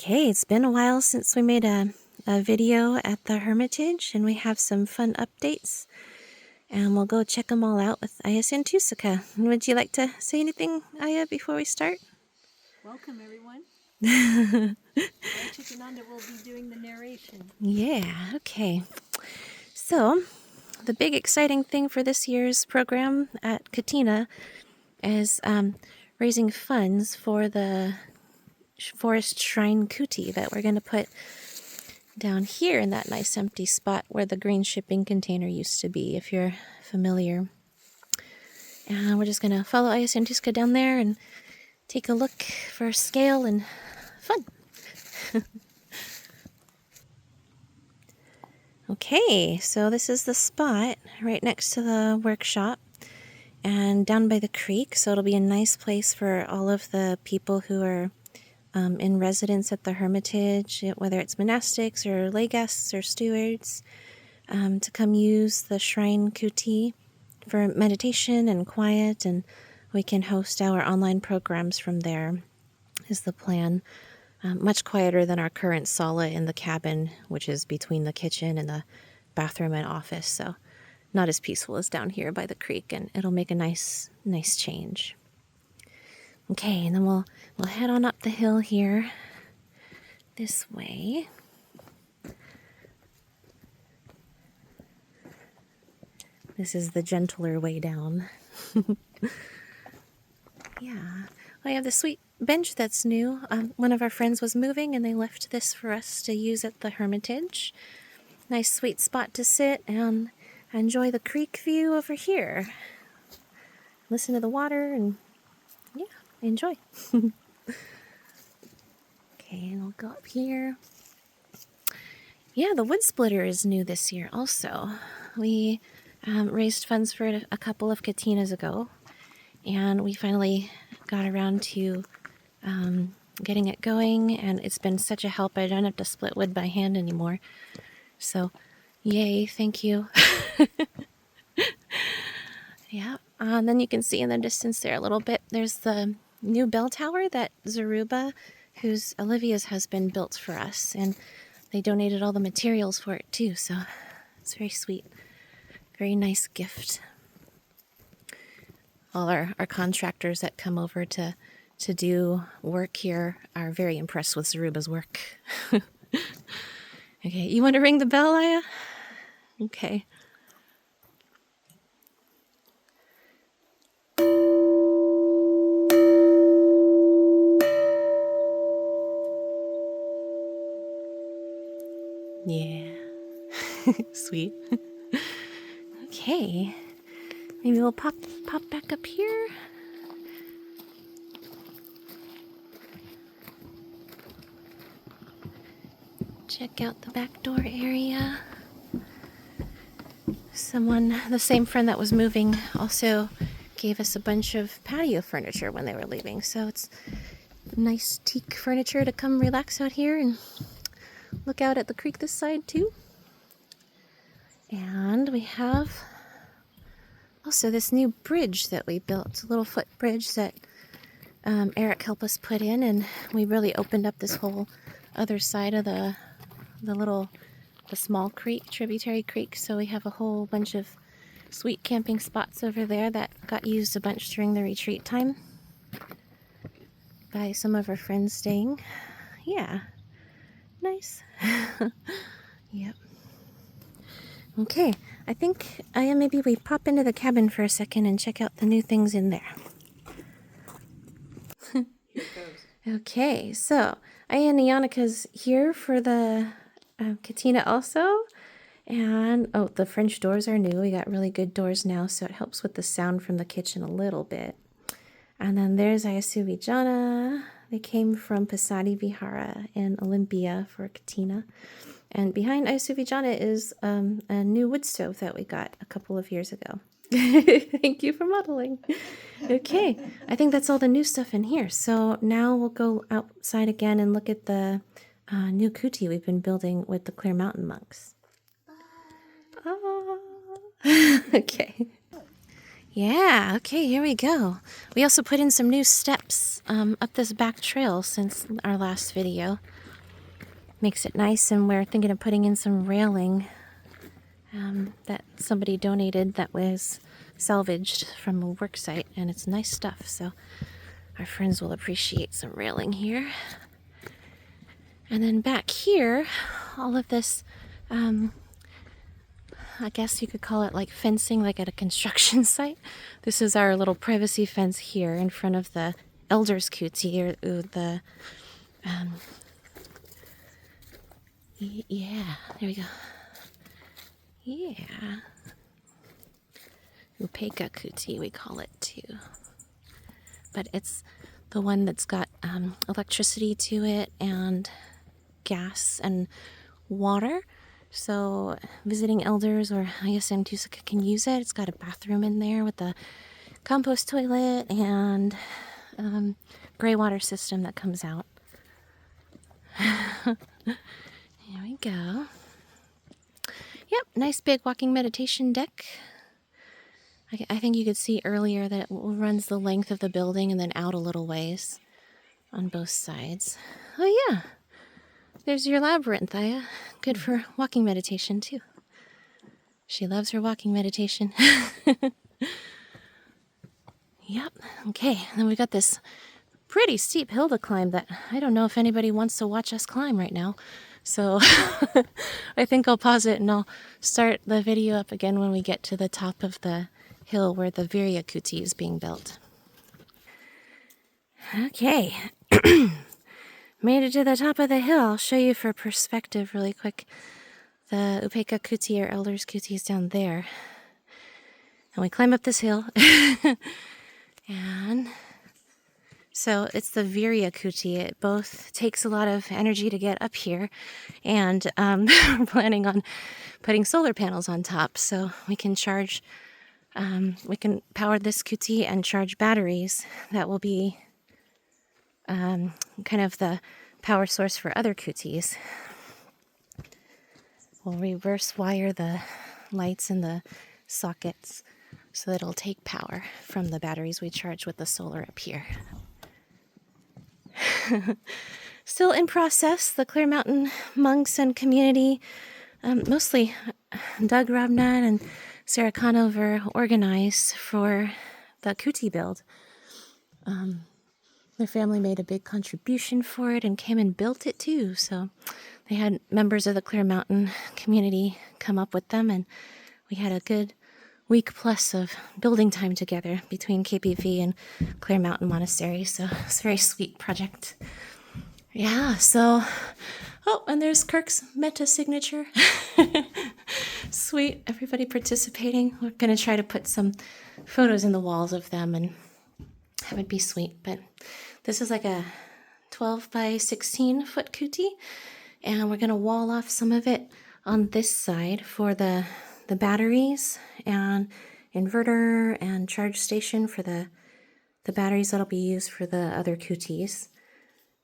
Okay, it's been a while since we made a video at the Hermitage, and we have some fun updates. And we'll go check them all out with Ayya Santussikā. Would you like to say anything, Ayya, before we start? Welcome, everyone. Ayya Cittananda will be doing the narration. Yeah, okay. So, the big exciting thing for this year's program at Katina is raising funds for the forest shrine kuti that we're going to put down here in that nice empty spot where the green shipping container used to be, if you're familiar. And we're just going to follow Ayya Santussikā down there and take a look for scale and fun. Okay, so this is the spot right next to the workshop and down by the creek, so it'll be a nice place for all of the people who are in residence at the Hermitage, whether it's monastics or lay guests or stewards, to come use the shrine kuti for meditation and quiet, and we can host our online programs from there, is the plan. Much quieter than our current sala in the cabin, which is between the kitchen and the bathroom and office, so not as peaceful as down here by the creek, and it'll make a nice change. Okay, and then we'll head on up the hill here, this way. This is the gentler way down. Yeah, I have the sweet bench that's new. One of our friends was moving and they left this for us to use at the Hermitage. Nice sweet spot to sit and enjoy the creek view over here. Listen to the water and yeah, enjoy. Okay, and I'll go up here. Yeah, the wood splitter is new this year also. We raised funds for it a couple of Katinas ago, and we finally got around to getting it going, and it's been such a help. I don't have to split wood by hand anymore. So, yay, thank you. Yeah, and then you can see in the distance there a little bit, there's the new bell tower that Zaruba, who's Olivia's husband, built for us, and they donated all the materials for it too, so it's very sweet. Very nice gift. All our contractors that come over to do work here are very impressed with Zaruba's work. Okay, you want to ring the bell, Ayya? Okay. Yeah. Sweet. Okay. Maybe we'll pop back up here. Check out the back door area. The same friend that was moving, also gave us a bunch of patio furniture when they were leaving. So it's nice teak furniture to come relax out here and look out at the creek this side too. And we have also this new bridge that we built, a little foot bridge that Eric helped us put in, and we really opened up this whole other side of the small creek, tributary creek, so we have a whole bunch of sweet camping spots over there that got used a bunch during the retreat time by some of our friends staying. Yeah, nice. Yep. Okay, I think maybe we pop into the cabin for a second and check out the new things in there. Okay, so Ayya and Yannicka's here for the Katina also. And, oh, the French doors are new. We got really good doors now, so it helps with the sound from the kitchen a little bit. And then there's Ayya Suvijana. They came from KBV Vihara in Olympia for Katina. And behind Ayya Suvijana is a new wood stove that we got a couple of years ago. Thank you for modeling. Okay, I think that's all the new stuff in here. So now we'll go outside again and look at the new kuti we've been building with the Clear Mountain monks. Oh. Okay. Yeah, okay, here we go. We also put in some new steps up this back trail since our last video. makes it nice. And we're thinking of putting in some railing that somebody donated that was salvaged from a work site, and it's nice stuff. So our friends will appreciate some railing here. And then back here, all of this, I guess you could call it like fencing, like at a construction site. This is our little privacy fence here in front of the elders' kuti, or the, yeah, there we go. Yeah. Upeka kuti, we call it too. But it's the one that's got electricity to it and gas and water. So visiting elders or Ayya Santussikā can use it. It's got a bathroom in there with a compost toilet and gray water system that comes out. There we go. Yep, nice big walking meditation deck. I think you could see earlier that it runs the length of the building and then out a little ways on both sides. Oh yeah, there's your labyrinth, Ayya. Good for walking meditation too. She loves her walking meditation. Yep, okay, and then we got this pretty steep hill to climb that I don't know if anybody wants to watch us climb right now. So I think I'll pause it and I'll start the video up again when we get to the top of the hill where the Virya kuti is being built. Okay, made it to the top of the hill. I'll show you for perspective really quick. The Upeka kuti, or elders' kuti, is down there. And we climb up this hill. And so it's the Virya kuti. It both takes a lot of energy to get up here, and we're planning on putting solar panels on top so we can charge, we can power this kuti and charge batteries that will be kind of the power source for other kutis. We'll reverse wire the lights in the sockets so that it'll take power from the batteries we charge with the solar up here. Still in process, the Clear Mountain monks and community, mostly Doug Robnat and Sarah Conover, organized for the kuti build. Their family made a big contribution for it and came and built it too. So they had members of the Clear Mountain community come up with them, and we had a good week plus of building time together between KBV and Clear Mountain Monastery. So it's a very sweet project. Yeah, so, oh, and there's Kirk's metta signature. Sweet, everybody participating. We're going to try to put some photos in the walls of them, and that would be sweet. But this is like a 12 by 16 foot kuti, and we're going to wall off some of it on this side for the batteries and inverter and charge station for the batteries that'll be used for the other kutis.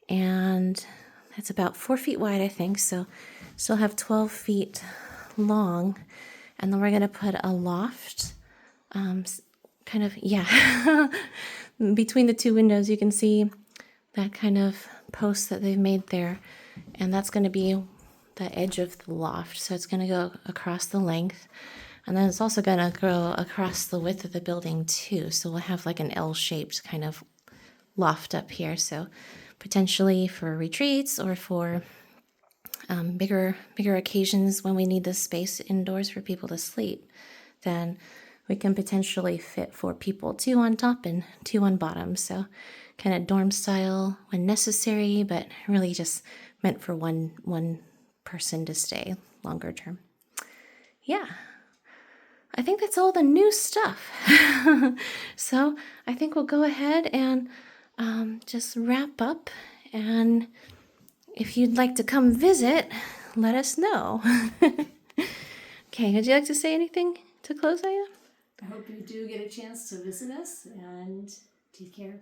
And that's about 4 feet wide, I think, so still have 12 feet long. And then we're going to put a loft, kind of, yeah, between the two windows. You can see that kind of post that they've made there, and that's going to be the edge of the loft. So it's going to go across the length, and then it's also going to go across the width of the building too. So we'll have like an L-shaped kind of loft up here. So potentially for retreats or for bigger occasions when we need this space indoors for people to sleep, then we can potentially fit 4 people, 2 on top and 2 on bottom. So kind of dorm style when necessary, but really just meant for one person to stay longer term. Yeah, I think that's all the new stuff. So I think we'll go ahead and just wrap up. And if you'd like to come visit, let us know. Okay, would you like to say anything to close, Ayya? I hope you do get a chance to visit us, and take care.